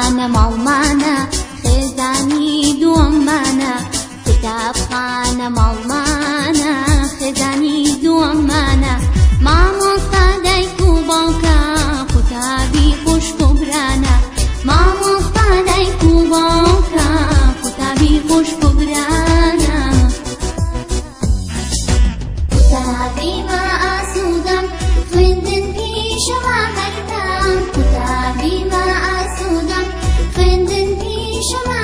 خانە ماڵمانە خێزانی دووەممانە کتابخانە ماڵمانە خێزانی دووەممانە مامۆستا دایک و باوکە قوتابی خوشک و برانە مامۆستا دایک و باوکە قوتابی خوشک و برانە قوتابی ما ئاسوودەم خوێندن پیشەوا هەردەم قوتابی ما ئاسوودەم خوێندن پیشەوا